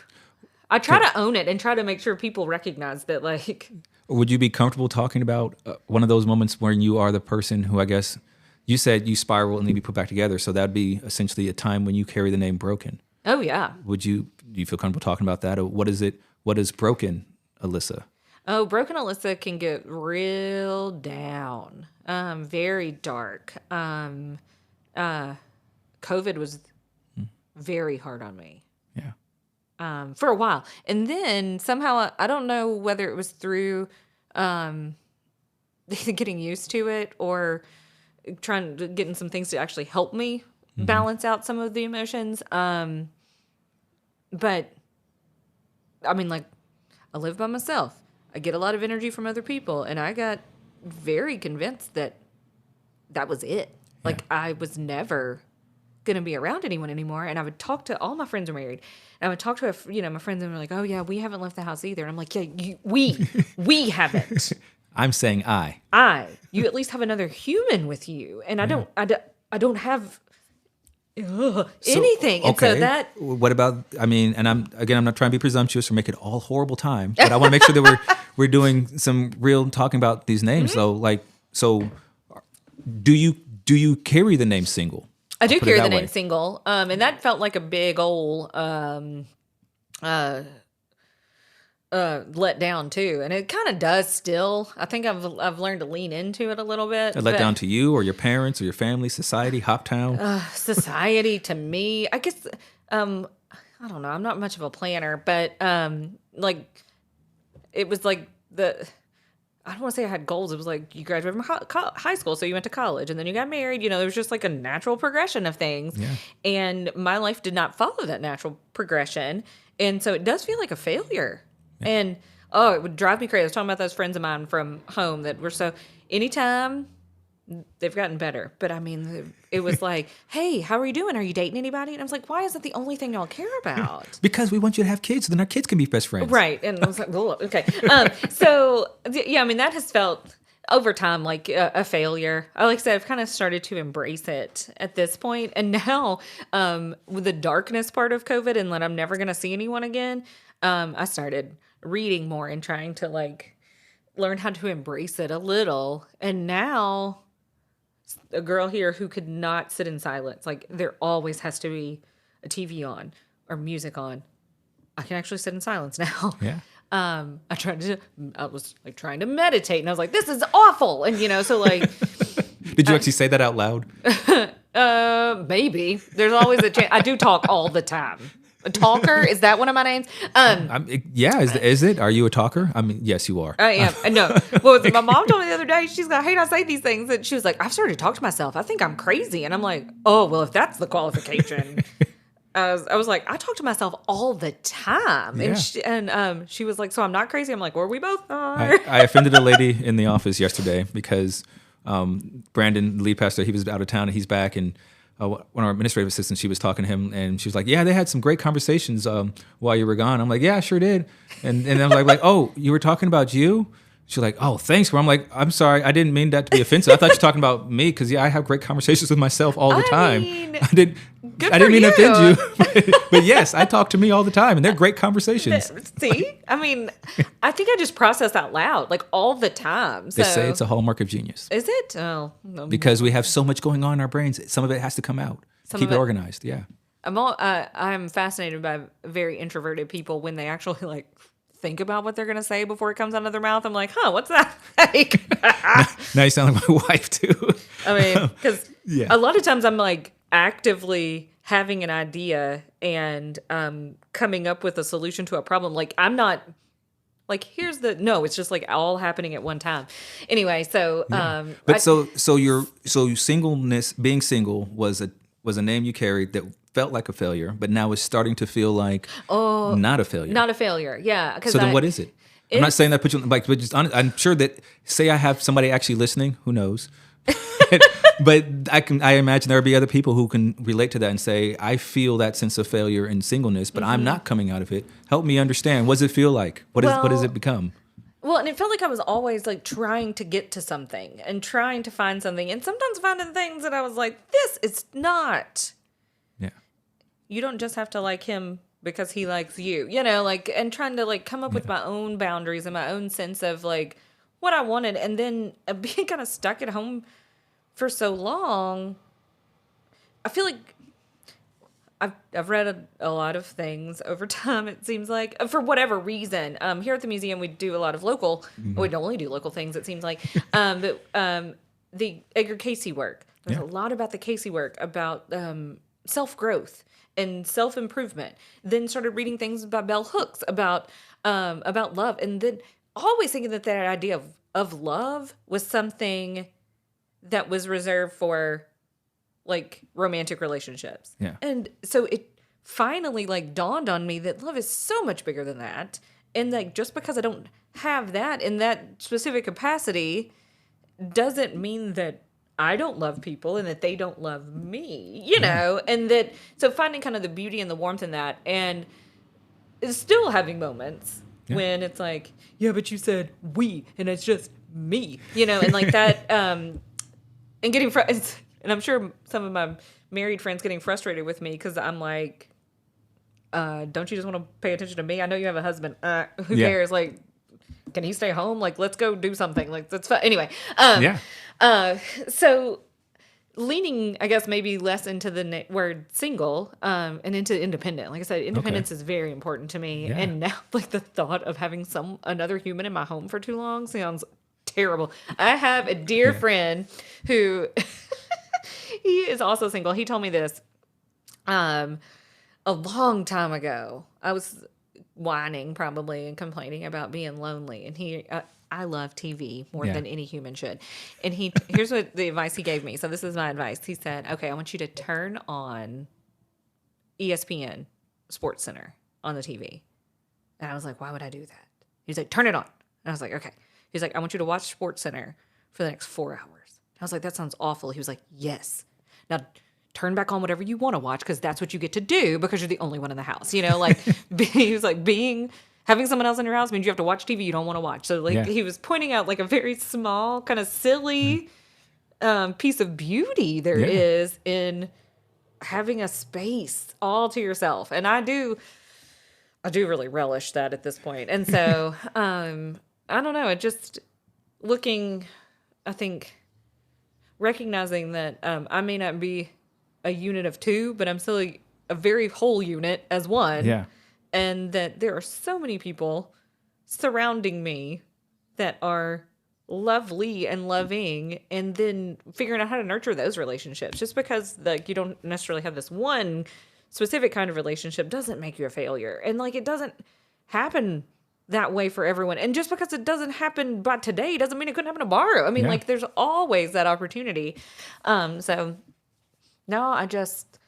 I try to own it and try to make sure people recognize that, like. Would you be comfortable talking about one of those moments when you are the person who, I guess, you said you spiral and then you put back together, so that'd be essentially a time when you carry the name Broken. Oh yeah. Do you feel comfortable talking about that, or what is it? What is Broken, Alyssa? Oh, Broken Alyssa can get real down, very dark. COVID was very hard on me. Yeah. For a while, and then somehow I don't know whether it was through getting used to it or getting some things to actually help me balance out some of the emotions. But I mean, like, I live by myself. I get a lot of energy from other people, and I got very convinced that was it. Like, I was never going to be around anyone anymore. And I would talk to all my friends are married. And I would talk to my friends, and they're like, "Oh yeah, we haven't left the house either." And I'm like, "Yeah, we haven't." I'm saying You at least have another human with you, and I don't have anything. And so that. What about? I mean, and I'm not trying to be presumptuous or make it all horrible time, but I want to make sure that we're doing some real talking about these names. So do you carry the name single? I do carry the name single, and that felt like a big old let down too, and it kind of does still. I think I've learned to lean into it a little bit. Let down to you or your parents or your family, society, Hoptown? Society to me, I guess. I don't know. I'm not much of a planner, but like it was like I don't want to say I had goals. It was like you graduated from high school, so you went to college, and then you got married. You know, it was just like a natural progression of things. Yeah. And my life did not follow that natural progression, and so it does feel like a failure. Yeah. And it would drive me crazy. I was talking about those friends of mine from home that were anytime. They've gotten better, but I mean, it was like, "Hey, how are you doing? Are you dating anybody?" And I was like, "Why is that the only thing y'all care about?" Because we want you to have kids, so then our kids can be best friends, right? And I was like, "Oh, okay." So yeah, I mean, that has felt over time like a failure. Like I said, I've kind of started to embrace it at this point, and now with the darkness part of COVID and that I'm never going to see anyone again, I started reading more and trying to like learn how to embrace it a little, and now. A girl here who could not sit in silence. Like, there always has to be a TV on or music on. I can actually sit in silence now. Yeah. I was like trying to meditate, and I was like, "This is awful." And so like, did you actually say that out loud? Maybe. There's always a chance. I do talk all the time. A talker? Is that one of my names? Yeah. Is it? Are you a talker? I mean, yes, you are. I am. No. Well, my mom told me the other day, she's like, "Hey, I say these things." And she was like, "I've started to talk to myself. I think I'm crazy." And I'm like, "Oh, well, if that's the qualification." I was like, "I talk to myself all the time." Yeah. And she was like, "So I'm not crazy?" I'm like, "Well, we both are." I offended a lady in the office yesterday because Brandon, the lead pastor, he was out of town and he's back, and one of our administrative assistants, she was talking to him, and she was like, "Yeah, they had some great conversations while you were gone." I'm like, "Yeah, I sure did." And I was like, "Oh, you were talking about you?" She's like, "Oh, thanks." Well, I'm like, "I'm sorry, I didn't mean that to be offensive. I thought you were talking about me because I have great conversations with myself all the time. I didn't mean to offend you, but yes, I talk to me all the time, and they're great conversations." See, I mean, I think I just process out loud like all the time. So. They say it's a hallmark of genius. Is it? Oh, no. Because we have so much going on in our brains, some of it has to come out. Keep it organized. Yeah. I'm fascinated by very introverted people when they actually like think about what they're going to say before it comes out of their mouth. I'm like, what's that like? Now you sound like my wife too. I mean, because a lot of times I'm like actively having an idea and coming up with a solution to a problem. Like I'm not like, it's just like all happening at one time. Anyway, so so singleness, being single was a name you carried that felt like a failure, but now it's starting to feel like not a failure. Not a failure, yeah. So then what is it? I'm not saying that put you like, but just I'm sure that say I have somebody actually listening, who knows, But I imagine there'll be other people who can relate to that and say, I feel that sense of failure in singleness, but I'm not coming out of it. Help me understand. What does it feel like? What does it become? Well, and it felt like I was always like trying to get to something and trying to find something, and sometimes finding things that I was like, this is not. Yeah. You don't just have to like him because he likes you, like, and trying to like come up with my own boundaries and my own sense of like what I wanted, and then being kind of stuck at home for so long. I feel like I've read a lot of things over time, it seems like, for whatever reason. Here at the museum, we do a lot of local, we don't only do local things, it seems like, but the Edgar Cayce work. There's a lot about the Cayce work, about self-growth and self-improvement. Then started reading things about bell hooks, about love, and then always thinking that idea of love was something that was reserved for like romantic relationships. Yeah. And so it finally like dawned on me that love is so much bigger than that. And like just because I don't have that in that specific capacity doesn't mean that I don't love people and that they don't love me, and that so finding kind of the beauty and the warmth in that, and still having moments when it's like, yeah, but you said we and it's just me, and like that and getting and I'm sure some of my married friends getting frustrated with me because I'm like, don't you just want to pay attention to me? I know you have a husband. Who cares? Like, can he stay home? Like, let's go do something. Like, that's fun. Anyway. So leaning, I guess, maybe less into the word single and into independent. Like I said, independence is very important to me. Yeah. And now, like, the thought of having another human in my home for too long sounds terrible. I have a dear friend who... He is also single. He told me this a long time ago. I was whining probably and complaining about being lonely. And I love TV more than any human should. And here's what the advice he gave me. So this is my advice. He said, okay, I want you to turn on ESPN Sports Center on the TV. And I was like, why would I do that? He's like, turn it on. And I was like, okay. He's like, I want you to watch Sports Center for the next 4 hours. I was like, that sounds awful. He was like, yes. Now, turn back on whatever you want to watch because that's what you get to do because you're the only one in the house. Like, he was like, having someone else in your house means you have to watch TV you don't want to watch. So, like, he was pointing out, like, a very small, kind of silly piece of beauty there is in having a space all to yourself. And I do really relish that at this point. And so, I don't know, it just looking, I think... recognizing that I may not be a unit of two, but I'm still a very whole unit as one. Yeah. And that there are so many people surrounding me that are lovely and loving, and then figuring out how to nurture those relationships. Just because like you don't necessarily have this one specific kind of relationship doesn't make you a failure. And like it doesn't happen that way for everyone. And just because it doesn't happen by today doesn't mean it couldn't happen tomorrow. I mean, like there's always that opportunity. So now I just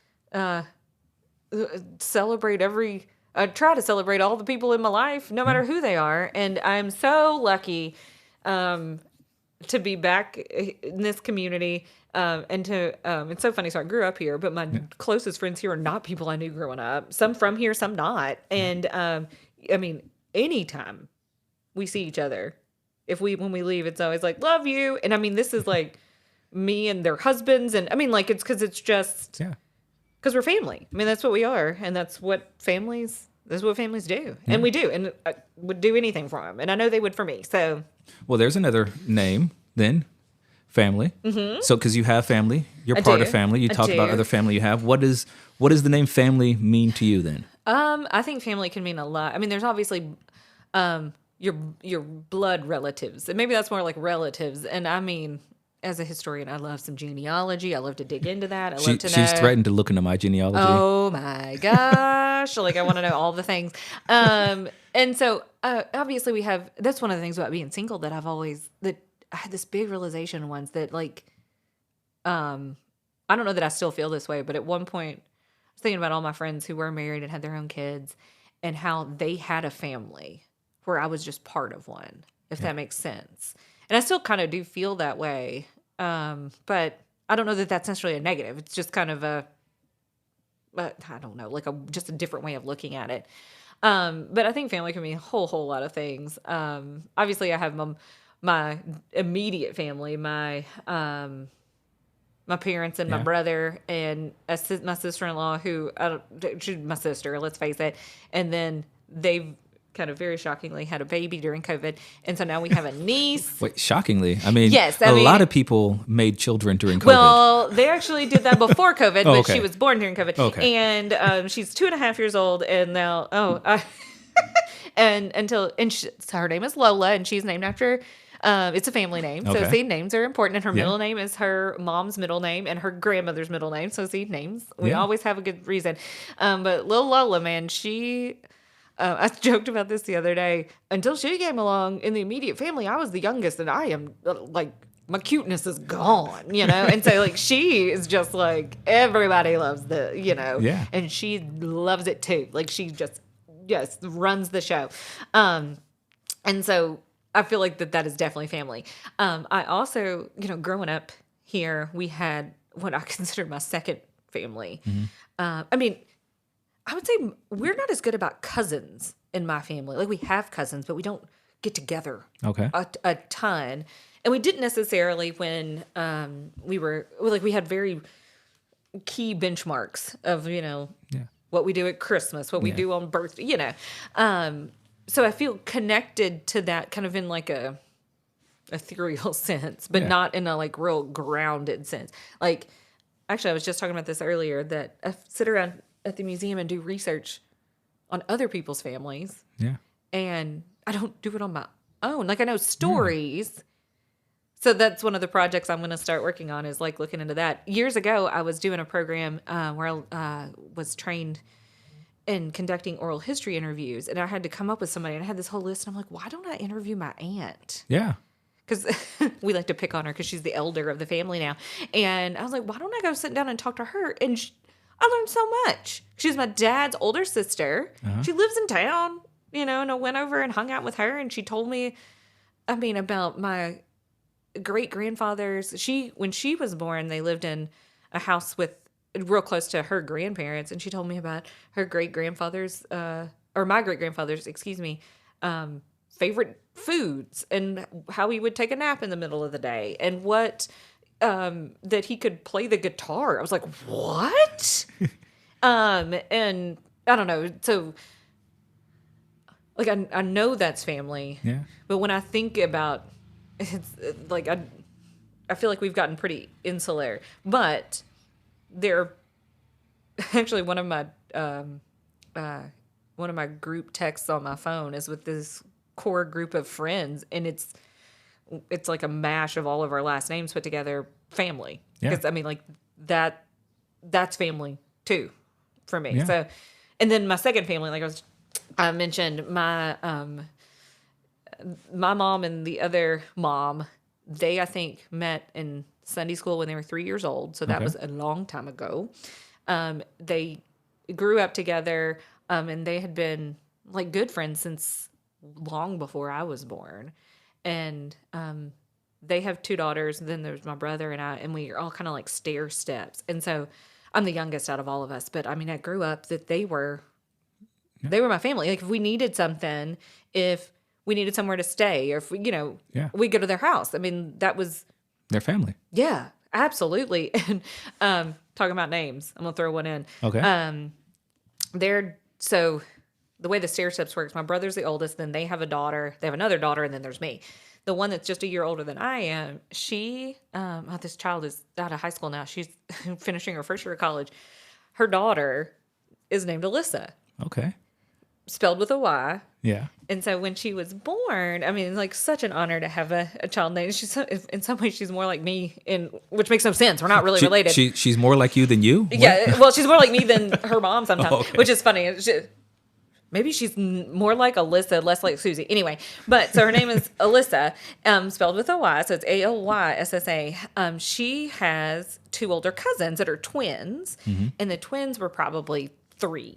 celebrate I try to celebrate all the people in my life, no matter who they are. And I'm so lucky to be back in this community. And it's so funny. So I grew up here, but my closest friends here are not people I knew growing up. Some from here, some not. And I mean, anytime we see each other, when we leave, it's always like, love you. And I mean, this is like me and their husbands. And I mean, like, it's because because we're family. I mean, that's what we are. And that's what families do. Yeah. And we do. And I would do anything for them. And I know they would for me. So. Well, there's another name then. Family. Mm-hmm. So, because you have family, you're part of family. You talked about other family you have. What does the name family mean to you then? I think family can mean a lot. I mean, there's obviously your blood relatives, and maybe that's more like relatives. And I mean, as a historian, I love some genealogy. I love to dig into that. I love to know. She's threatened to look into my genealogy. Oh my gosh! Like I want to know all the things. And so obviously that's one of the things about being single that I had this big realization once that like, I don't know that I still feel this way, but at one point I was thinking about all my friends who were married and had their own kids and how they had a family where I was just part of one, if that makes sense. And I still kind of do feel that way But I don't know that that's necessarily a negative. It's just kind of I don't know, like just a different way of looking at it. But I think family can mean a whole lot of things. Obviously, I have my immediate family, my parents and my brother and my sister-in-law, who she's my sister, let's face it. And then they've kind of very shockingly had a baby during COVID. And so now we have a niece. Wait, shockingly? I mean, yes, a lot of people made children during COVID. Well, they actually did that before COVID, but okay. she was born during COVID. Okay. And she's 2.5 years old, and now, so her name is Lola, and she's named after, it's a family name. So see, names are important, and her middle name is her mom's middle name and her grandmother's middle name. So see, names, we always have a good reason. But little Lola, man, I joked about this the other day. Until she came along in the immediate family, I was the youngest, and I am like, my cuteness is gone, And so like, she is just like, everybody loves and she loves it too. Like she just runs the show. And so I feel like that is definitely family. I also, growing up here, we had what I consider my second family. I mean, I would say we're not as good about cousins in my family. Like we have cousins, but we don't get together a ton. And we didn't necessarily when we had very key benchmarks of, what we do at Christmas, what we do on birthday, So I feel connected to that kind of in like a ethereal sense, but not in a like real grounded sense. Like, actually, I was just talking about this earlier that I sit around at the museum and do research on other people's families. Yeah. And I don't do it on my own. Like I know stories. So that's one of the projects I'm going to start working on is like looking into that. Years ago, I was doing a program where I was trained in conducting oral history interviews. And I had to come up with somebody. And I had this whole list. And I'm like, why don't I interview my aunt? Yeah. Because we like to pick on her because she's the elder of the family now. And I was like, why don't I go sit down and talk to her? And I learned so much. She's my dad's older sister. She lives in town, and I went over and hung out with her, and she told me, about my great-grandfathers. When she was born, they lived in a house with real close to her grandparents, and she told me about her great-grandfather's, or my great-grandfather's, favorite foods and how he would take a nap in the middle of the day and what that he could play the guitar. I was like, what? And I don't know. So like, I know that's family, but when I think about it's like, I feel like we've gotten pretty insular, but they're actually one of my group texts on my phone is with this core group of friends, and it's like a mash of all of our last names put together, family. Because like that's family too for me. So, and then my second family, like I mentioned, my mom and the other mom, they I think met in Sunday school when they were 3 years old. So that was a long time ago. They grew up together, and they had been like good friends since long before I was born. And they have 2 daughters, and then there's my brother and I, and we are all kind of like stair steps. And so I'm the youngest out of all of us, but I grew up that they were my family. Like if we needed something, if we needed somewhere to stay, or if we, we go to their house. That was their family. Yeah, absolutely. And talking about names, I'm gonna throw one in. Okay. So the way the stair steps works, my brother's the oldest, then they have a daughter, they have another daughter, and then there's me. The one that's just a year older than I am, this child is out of high school now. She's finishing her first year of college. Her daughter is named Alyssa. Okay. Spelled with a Y. Yeah. And so when she was born, it's like such an honor to have a child named. She's in some ways she's more like me, which makes no sense. We're not really related. She's more like you than you? What? Yeah. Well, she's more like me than her mom sometimes, okay. Which is funny. Maybe she's more like Alyssa, less like Susie. Anyway, so her name is Alyssa, spelled with a Y, so it's Alyssa. She has 2 older cousins that are twins, and the twins were probably 3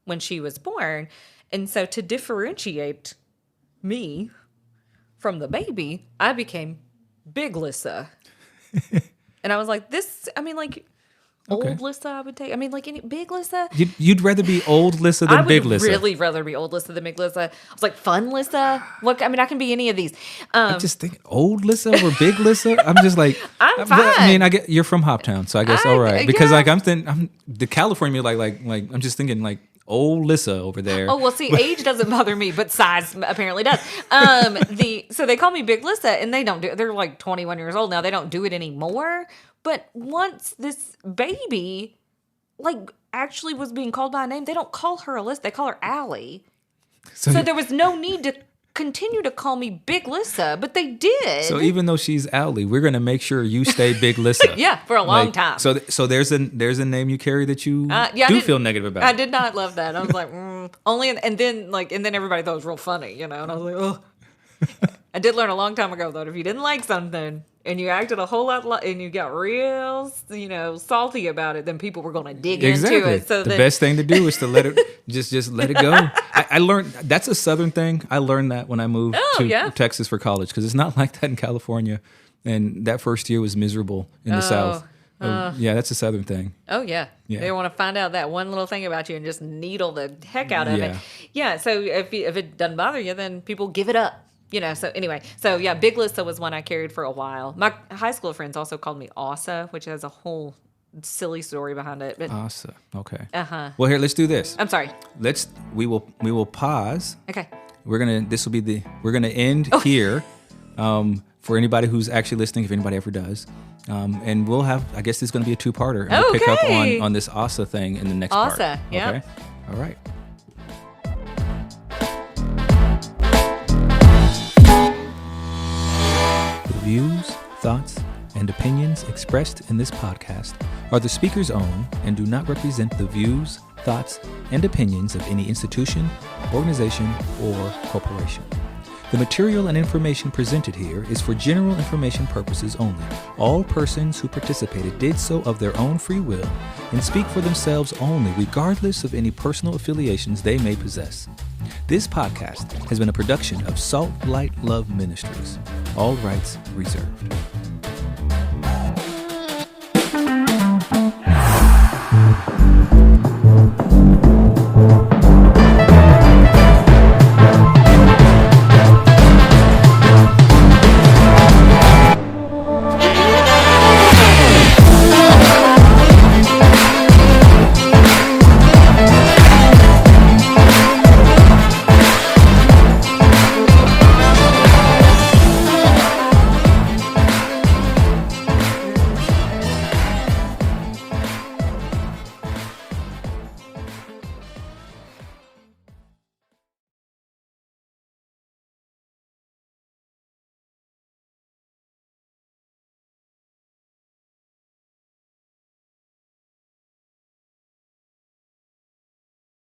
when she was born. And so to differentiate me from the baby, I became Big Lissa. And I was like, like Okay. old Lissa I would take. I mean, like any big Lissa. You'd rather be old Lissa than big Lissa. I would really rather be old Lissa than big Lissa. I was like, fun Lissa. What? I mean, I can be any of these. I just think old Lissa or big Lissa. I'm just like, I'm but, I fine. mean, I get you're from Hoptown, so I guess all right. Because like I'm the California like I'm just thinking like old Lissa over there. Oh well, see, age doesn't bother me, but size apparently does. So they call me Big Lissa, and they don't do. They're like 21 years old now. They don't do it anymore. But once this baby, like, actually was being called by a name, they don't call her Alyssa. They call her Allie. So there was no need to continue to call me Big Lissa, but they did. So even though she's Allie, we're gonna make sure you stay Big Lissa. Yeah, for a long time. So there's a name you carry that you do feel negative about. I did not love that. I was like, only, and then everybody thought it was real funny, and I was like, oh. I did learn a long time ago that if you didn't like something and you acted a whole lot and you got real, salty about it, then people were going to dig into it. So the best thing to do is to let it just let it go. I learned that's a Southern thing. I learned that when I moved to Texas for college because it's not like that in California. And that first year was miserable in the South. Yeah, that's a Southern thing. Oh, yeah. They want to find out that one little thing about you and just needle the heck out of it. Yeah, so if it doesn't bother you, then people give it up. So anyway, Big Lissa was one I carried for a while. My high school friends also called me Asa, which has a whole silly story behind it. But Asa, okay. Well, here, let's do this. I'm sorry. We will pause. Okay. We're gonna end here. For anybody who's actually listening, if anybody ever does, and we'll have. I guess this is gonna be a 2-parter. And we'll pick up on this Asa thing in the next part. Asa, yeah. Okay. All right. The views, thoughts, and opinions expressed in this podcast are the speaker's own and do not represent the views, thoughts, and opinions of any institution, organization, or corporation. The material and information presented here is for general information purposes only. All persons who participated did so of their own free will and speak for themselves only, regardless of any personal affiliations they may possess. This podcast has been a production of Salt.Light.Love Ministries. All rights reserved.